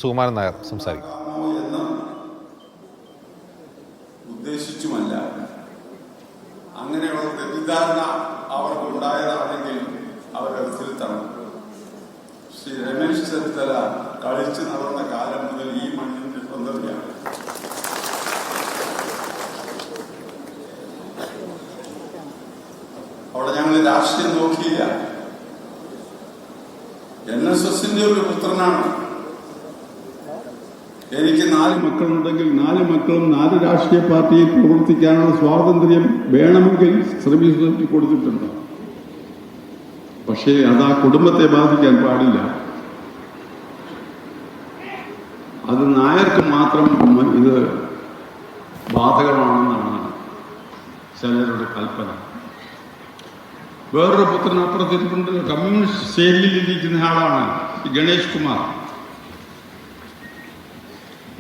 സുകുമാരൻ നായർ സംസാരിക്കും. ഉദ്ദേശിച്ചുമല്ല, അങ്ങനെയുള്ള തെറ്റിദ്ധാരണ അവർക്ക് ഉണ്ടായതാണെങ്കിൽ അവരത് തിരുത്തണം. ശ്രീ രമേശ് ചെന്നിത്തല കളിച്ചു നടന്ന കാലം മുതൽ ഈ മണ്ണിന്റെ സ്വന്തതയാണ്. അവിടെ ഞങ്ങൾ രാഷ്ട്രീയം നോക്കിയില്ല. NSSന്റെ ഒരു പുത്രനാണ്. എനിക്ക് 4 മക്കളുണ്ടെങ്കിൽ 4 മക്കളും 4 രാഷ്ട്രീയ പാർട്ടിയിൽ പ്രവർത്തിക്കാനുള്ള സ്വാതന്ത്ര്യം വേണമെങ്കിൽ ശ്രമിച്ചു കൊടുത്തിട്ടുണ്ട്. പക്ഷേ അത് ആ കുടുംബത്തെ ബാധിക്കാൻ പാടില്ല. അത് നായർക്ക് മാത്രം ഇത് ബാധകമാണെന്നാണ് ചിലരുടെ കൽപ്പന. വേറൊരു പുത്രൻ അപ്പുറത്തിരിപ്പുണ്ട്. കമ്മ്യൂണിസ്റ്റ് ശൈലിയിൽ ഇരിക്കുന്ന ആളാണ് ഗണേഷ് കുമാർ.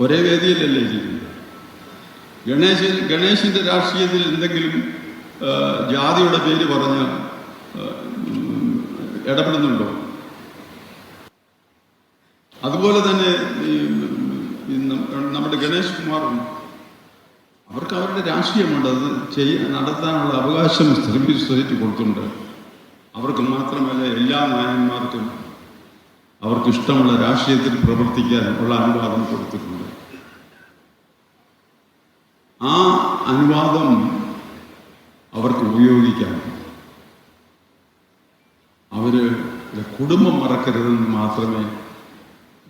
ഒരേ വേദിയിലല്ലേ ഇരിക്കുന്നത്. ഗണേശിന്റെ രാഷ്ട്രീയത്തിൽ എന്തെങ്കിലും ജാതിയുടെ പേര് പറഞ്ഞ് ഇടപെടുന്നുണ്ടോ? അതുപോലെ തന്നെ നമ്മുടെ ഗണേഷ് കുമാറും അവർക്ക് അവരുടെ രാഷ്ട്രീയമുണ്ട്. അത് നടത്താനുള്ള അവകാശം സർവീസ് സൊസൈറ്റി കൊടുത്തിട്ടുണ്ട്. അവർക്ക് മാത്രമല്ല, എല്ലാ നായന്മാർക്കും അവർക്ക് ഇഷ്ടമുള്ള രാഷ്ട്രീയത്തിൽ പ്രവർത്തിക്കാൻ ഉള്ള അനുവാദം കൊടുത്തിട്ടുണ്ട്. ആ അനുവാദം അവർക്ക് ഉപയോഗിക്കാം. അവര് കുടുംബം മറക്കരുതെന്ന് മാത്രമേ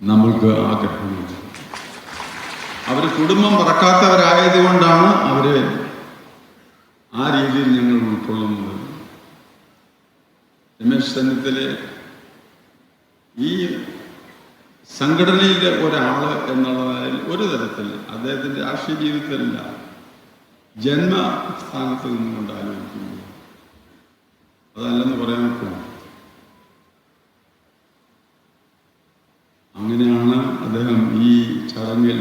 നമ്മൾക്ക് ആഗ്രഹമുള്ളൂ. അവർ കുടുംബം മറക്കാത്തവരായതുകൊണ്ടാണ് അവര് ആ രീതിയിൽ ഞങ്ങൾ ഉൾക്കൊള്ളുന്നത്. രമേശ് ചെന്നിത്തല ഈ സംഘടനയിലെ ഒരാള് എന്നുള്ളതിൽ ഒരു തരത്തിൽ അദ്ദേഹത്തിന്റെ രാഷ്ട്രീയ ജീവിതത്തിലല്ല, ജന്മസ്ഥാനത്ത് നിന്നുകൊണ്ട് ആലോചിക്കുന്നു. അതല്ലെന്ന് പറയാൻ പറ്റുമോ? അങ്ങനെയാണ് അദ്ദേഹം ഈ ചടങ്ങിൽ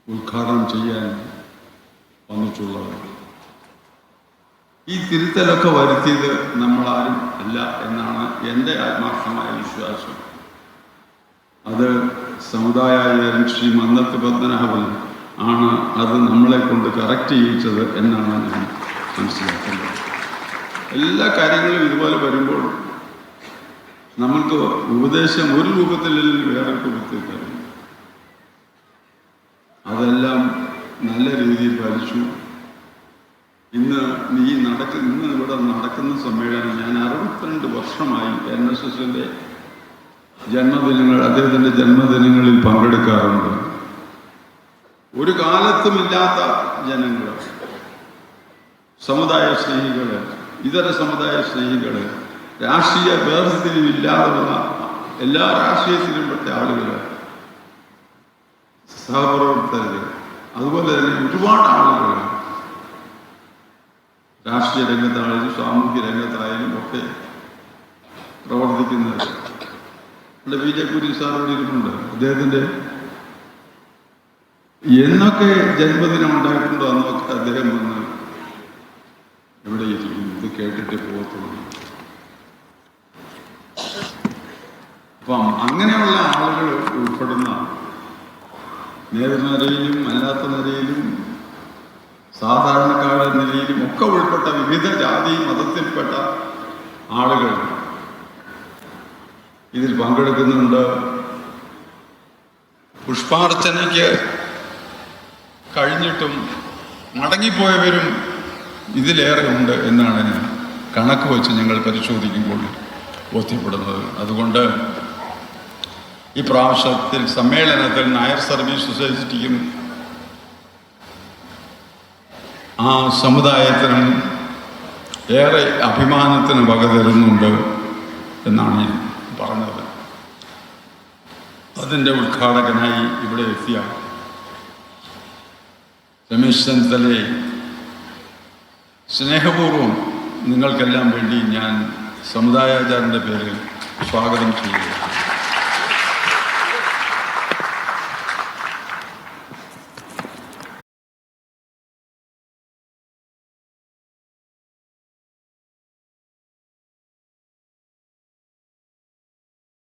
ഉദ്ഘാടനം ചെയ്യാൻ വന്നിട്ടുള്ളത്. ഈ തിരുത്തലൊക്കെ വരുത്തിയത് നമ്മളാരും അല്ല എന്നാണ് എൻ്റെ ആത്മാർത്ഥമായ വിശ്വാസം. അത് സമുദായാചാര്യൻ ശ്രീ മന്നത്ത് പത്മനാഭൻ ആണ് അത് നമ്മളെ കൊണ്ട് കറക്റ്റ് ചെയ്യിച്ചത് എന്നാണ് ഞാൻ മനസ്സിലാക്കുന്നത്. എല്ലാ കാര്യങ്ങളും ഇതുപോലെ വരുമ്പോൾ നമ്മൾക്ക് ഉപദേശം ഒരു രൂപത്തിലല്ലെങ്കിൽ വേറെ രൂപത്തിൽ തരും. അതെല്ലാം നല്ല രീതിയിൽ പാലിച്ചു. ഇന്ന് ഇവിടെ നടക്കുന്ന സമ്മേളനം ഞാൻ 62 വർഷമായി NSSന്റെ അദ്ദേഹത്തിന്റെ ജന്മദിനങ്ങളിൽ പങ്കെടുക്കാറുണ്ട്. ഒരു കാലത്തുമില്ലാത്ത ജനങ്ങൾ, സമുദായ സ്നേഹികള്, ഇതര സമുദായ സ്നേഹികള്, രാഷ്ട്രീയ വേർതിരിവില്ലാതെയുള്ള എല്ലാ രാഷ്ട്രീയത്തിലും പെട്ട ആളുകള്, സഹപ്രവർത്തകര്, അതുപോലെ തന്നെ ഒരുപാട് ആളുകൾ രാഷ്ട്രീയ രംഗത്തായാലും സാമൂഹ്യ രംഗത്തായാലും ഒക്കെ പ്രവർത്തിക്കുന്നത്. VJ കുര്യൻ സാർ ഇവിടെ ഇരിപ്പുണ്ട്. അദ്ദേഹത്തിന്റെ എന്നൊക്കെ ജന്മദിനം ഉണ്ടായിട്ടുണ്ടോ അന്നൊക്കെ അദ്ദേഹം വന്ന് എവിടെ ഇരിക്കും, ഇത് കേട്ടിട്ട് പോകത്തുള്ളൂ. അപ്പം അങ്ങനെയുള്ള ആളുകൾ ഉൾപ്പെടുന്ന നേതൃനിരയിലും അല്ലാത്ത നിരയിലും സാധാരണക്കാരുടെ നിലയിലും ഒക്കെ ഉൾപ്പെട്ട വിവിധ ജാതി മതത്തിൽപ്പെട്ട ആളുകൾ ഇതിൽ പങ്കെടുക്കുന്നുണ്ട്. പുഷ്പാർച്ചനയ്ക്ക് കഴിഞ്ഞിട്ടും മടങ്ങിപ്പോയവരും ഇതിലേറെ ഉണ്ട് എന്നാണ് ഞാൻ കണക്ക് വെച്ച് ഞങ്ങൾ പരിശോധിക്കുമ്പോൾ ബോധ്യപ്പെടുന്നത്. അതുകൊണ്ട് ഈ പ്രാവശ്യത്തിൽ സമ്മേളനത്തിൽ നായർ സർവീസ് സൊസൈറ്റിക്കും ആ സമുദായത്തിനും ഏറെ അഭിമാനത്തിന് വകതരുന്നുണ്ട് എന്നാണ് ഞാൻ പറഞ്ഞത്. അതിൻ്റെ ഉദ്ഘാടകനായി ഇവിടെ എത്തിയ രമേശ് ചെന്നിത്തലയെ സ്നേഹപൂർവ്വം നിങ്ങൾക്കെല്ലാം വേണ്ടി ഞാൻ സമുദായാചാരൻ്റെ പേരിൽ സ്വാഗതം ചെയ്യുന്നു.